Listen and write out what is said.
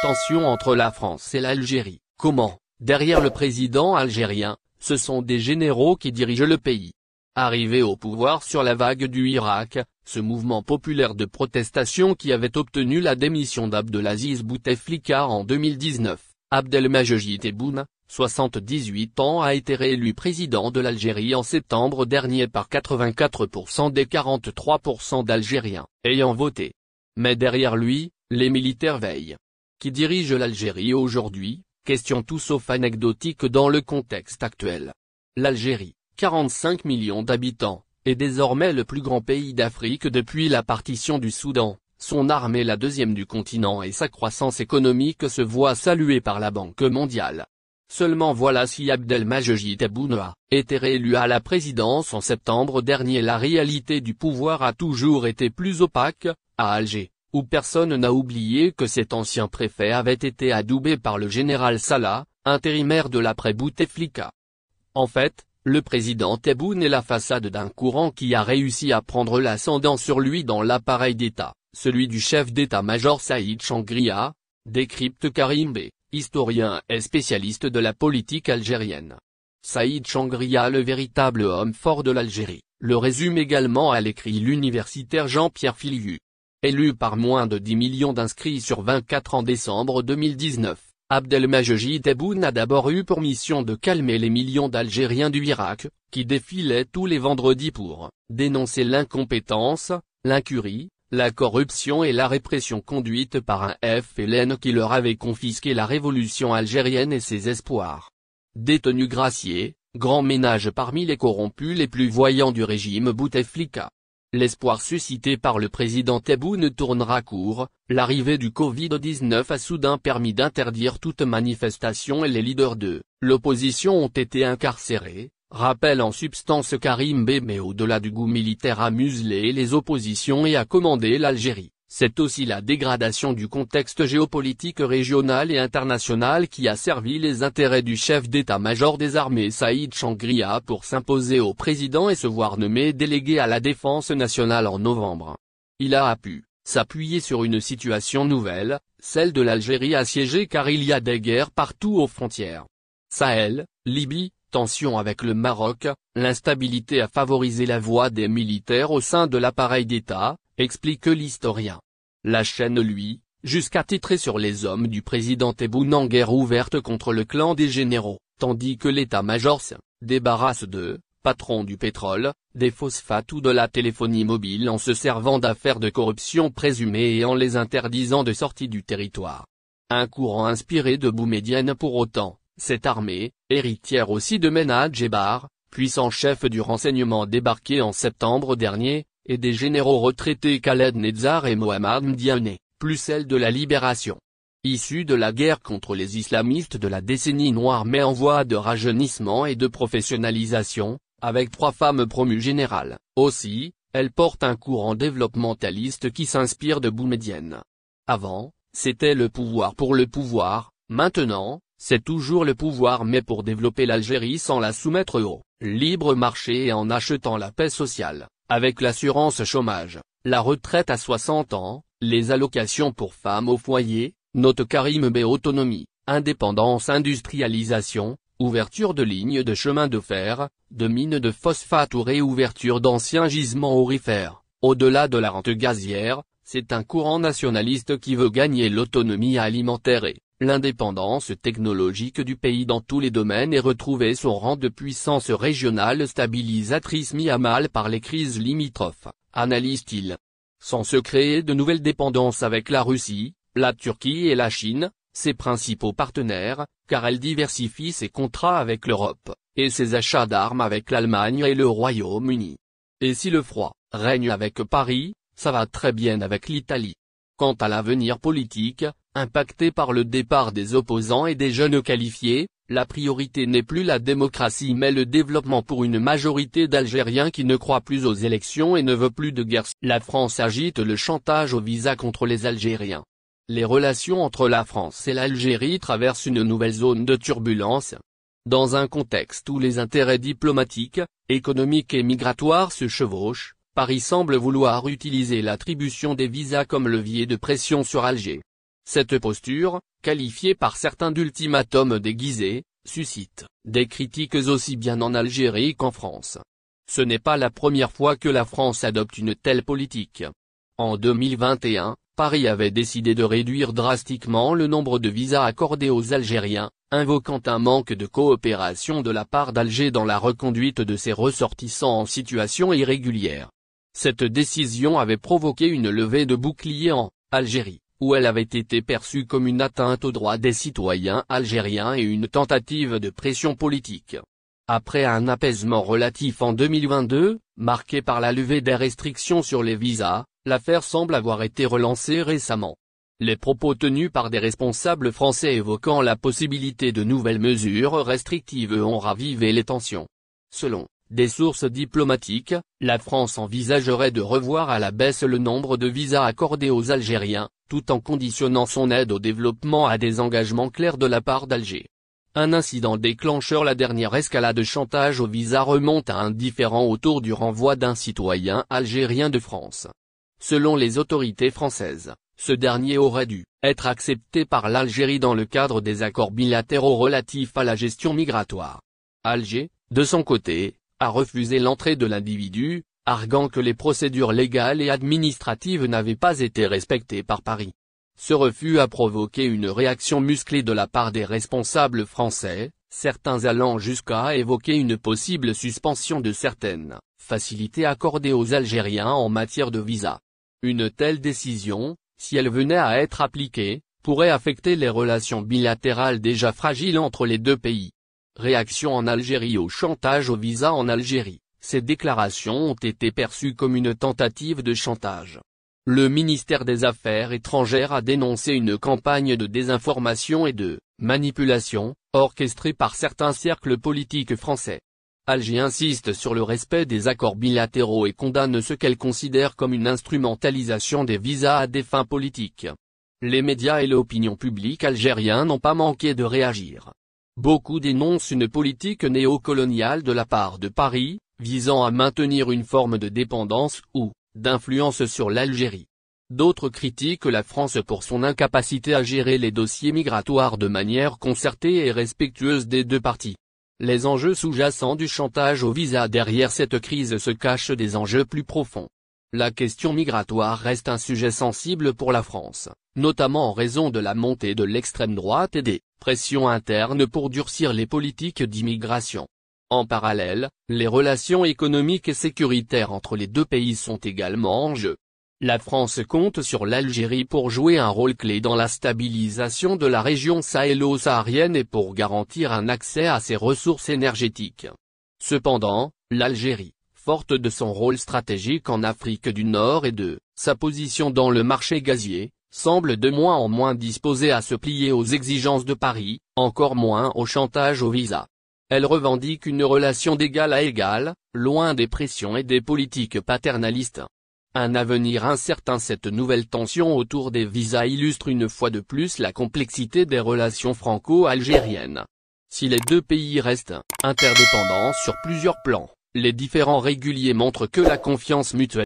tensions entre la France et l'Algérie. Comment, derrière le président algérien, ce sont des généraux qui dirigent le pays. Arrivé au pouvoir sur la vague du Irak, ce mouvement populaire de protestation qui avait obtenu la démission d'Abdelaziz Bouteflika en 2019, Abdelmajid Tebboune, 78 ans, a été réélu président de l'Algérie en septembre dernier par 84% des 43% d'Algériens ayant voté. Mais derrière lui, les militaires veillent. Qui dirige l'Algérie aujourd'hui? Question tout sauf anecdotique dans le contexte actuel. L'Algérie, 45 millions d'habitants, est désormais le plus grand pays d'Afrique depuis la partition du Soudan. Son armée la deuxième du continent et sa croissance économique se voit saluée par la Banque mondiale. Seulement voilà, si Abdelmajid Tebboune a été réélu à la présidence en septembre dernier, la réalité du pouvoir a toujours été plus opaque. À Alger, où personne n'a oublié que cet ancien préfet avait été adoubé par le général Salah, intérimaire de l'après-Bouteflika. En fait, le président Tebboune est la façade d'un courant qui a réussi à prendre l'ascendant sur lui dans l'appareil d'État, celui du chef d'état-major Saïd Changria, décrypte Karim Bey, historien et spécialiste de la politique algérienne. Saïd Changria, le véritable homme fort de l'Algérie, le résume également à l'écrit l'universitaire Jean-Pierre Filiu. Élu par moins de 10 millions d'inscrits sur 24 en décembre 2019, Abdelmajid Tebboune a d'abord eu pour mission de calmer les millions d'Algériens du Irak, qui défilaient tous les vendredis pour dénoncer l'incompétence, l'incurie, la corruption et la répression conduite par un FLN qui leur avait confisqué la révolution algérienne et ses espoirs. Détenu gracié, grand ménage parmi les corrompus les plus voyants du régime Bouteflika. L'espoir suscité par le président Tebboune tournera court, l'arrivée du Covid-19 a soudain permis d'interdire toute manifestation et les leaders de l'opposition ont été incarcérés, rappelle en substance Karim Bey. Mais au-delà du goût militaire à museler les oppositions et à commander l'Algérie, c'est aussi la dégradation du contexte géopolitique régional et international qui a servi les intérêts du chef d'état-major des armées Saïd Changria pour s'imposer au président et se voir nommé délégué à la défense nationale en novembre. Il a pu s'appuyer sur une situation nouvelle, celle de l'Algérie assiégée car il y a des guerres partout aux frontières. Sahel, Libye, tension avec le Maroc, l'instabilité a favorisé la voix des militaires au sein de l'appareil d'État, explique l'historien. La chaîne lui, jusqu'à titrer sur les hommes du président Tebboune en guerre ouverte contre le clan des généraux, tandis que l'état-major se débarrasse de patron du pétrole, des phosphates ou de la téléphonie mobile en se servant d'affaires de corruption présumées et en les interdisant de sortie du territoire. Un courant inspiré de Boumedienne pour autant, cette armée, héritière aussi de Mena Djebar, puissant chef du renseignement débarqué en septembre dernier, et des généraux retraités Khaled Nezzar et Mohamed Mdiane, plus celle de la libération. Issue de la guerre contre les islamistes de la décennie noire mais en voie de rajeunissement et de professionnalisation, avec 3 femmes promues générales. Aussi, elle porte un courant développementaliste qui s'inspire de Boumedienne. Avant, c'était le pouvoir pour le pouvoir, maintenant, c'est toujours le pouvoir mais pour développer l'Algérie sans la soumettre au libre marché et en achetant la paix sociale. Avec l'assurance chômage, la retraite à 60 ans, les allocations pour femmes au foyer, note Karim Bey. Autonomie, indépendance, industrialisation, ouverture de lignes de chemin de fer, de mines de phosphate ou réouverture d'anciens gisements aurifères. Au-delà de la rente gazière, c'est un courant nationaliste qui veut gagner l'autonomie alimentaire et l'indépendance technologique du pays dans tous les domaines et retrouver son rang de puissance régionale stabilisatrice mis à mal par les crises limitrophes, analyse-t-il. Sans se créer de nouvelles dépendances avec la Russie, la Turquie et la Chine, ses principaux partenaires, car elle diversifie ses contrats avec l'Europe, et ses achats d'armes avec l'Allemagne et le Royaume-Uni. Et si le froid règne avec Paris, ça va très bien avec l'Italie. Quant à l'avenir politique, impacté par le départ des opposants et des jeunes qualifiés, la priorité n'est plus la démocratie mais le développement pour une majorité d'Algériens qui ne croient plus aux élections et ne veut plus de guerre. La France agite le chantage au visa contre les Algériens. Les relations entre la France et l'Algérie traversent une nouvelle zone de turbulence. Dans un contexte où les intérêts diplomatiques, économiques et migratoires se chevauchent, Paris semble vouloir utiliser l'attribution des visas comme levier de pression sur Alger. Cette posture, qualifié par certains d'ultimatum déguisé, suscite des critiques aussi bien en Algérie qu'en France. Ce n'est pas la première fois que la France adopte une telle politique. En 2021, Paris avait décidé de réduire drastiquement le nombre de visas accordés aux Algériens, invoquant un manque de coopération de la part d'Alger dans la reconduite de ses ressortissants en situation irrégulière. Cette décision avait provoqué une levée de boucliers en Algérie, où elle avait été perçue comme une atteinte aux droits des citoyens algériens et une tentative de pression politique. Après un apaisement relatif en 2022, marqué par la levée des restrictions sur les visas, l'affaire semble avoir été relancée récemment. Les propos tenus par des responsables français évoquant la possibilité de nouvelles mesures restrictives ont ravivé les tensions. Selon des sources diplomatiques, la France envisagerait de revoir à la baisse le nombre de visas accordés aux Algériens, tout en conditionnant son aide au développement à des engagements clairs de la part d'Alger. Un incident déclencheur, la dernière escalade de chantage au visa, remonte à un différend autour du renvoi d'un citoyen algérien de France. Selon les autorités françaises, ce dernier aurait dû être accepté par l'Algérie dans le cadre des accords bilatéraux relatifs à la gestion migratoire. Alger, de son côté, a refusé l'entrée de l'individu, arguant que les procédures légales et administratives n'avaient pas été respectées par Paris. Ce refus a provoqué une réaction musclée de la part des responsables français, certains allant jusqu'à évoquer une possible suspension de certaines facilités accordées aux Algériens en matière de visa. Une telle décision, si elle venait à être appliquée, pourrait affecter les relations bilatérales déjà fragiles entre les deux pays. Réaction en Algérie au chantage au visa en Algérie. Ces déclarations ont été perçues comme une tentative de chantage. Le ministère des Affaires étrangères a dénoncé une campagne de désinformation et de manipulation, orchestrée par certains cercles politiques français. Alger insiste sur le respect des accords bilatéraux et condamne ce qu'elle considère comme une instrumentalisation des visas à des fins politiques. Les médias et l'opinion publique algérienne n'ont pas manqué de réagir. Beaucoup dénoncent une politique néocoloniale de la part de Paris, visant à maintenir une forme de dépendance ou d'influence sur l'Algérie. D'autres critiquent la France pour son incapacité à gérer les dossiers migratoires de manière concertée et respectueuse des deux parties. Les enjeux sous-jacents du chantage au visa. Derrière cette crise se cachent des enjeux plus profonds. La question migratoire reste un sujet sensible pour la France, notamment en raison de la montée de l'extrême droite et des pressions internes pour durcir les politiques d'immigration. En parallèle, les relations économiques et sécuritaires entre les deux pays sont également en jeu. La France compte sur l'Algérie pour jouer un rôle clé dans la stabilisation de la région sahélo-saharienne et pour garantir un accès à ses ressources énergétiques. Cependant, l'Algérie, forte de son rôle stratégique en Afrique du Nord et de sa position dans le marché gazier, semble de moins en moins disposée à se plier aux exigences de Paris, encore moins au chantage au visa. Elle revendique une relation d'égal à égal, loin des pressions et des politiques paternalistes. Un avenir incertain. Cette nouvelle tension autour des visas illustre une fois de plus la complexité des relations franco-algériennes. Si les deux pays restent interdépendants sur plusieurs plans, les différends réguliers montrent que la confiance mutuelle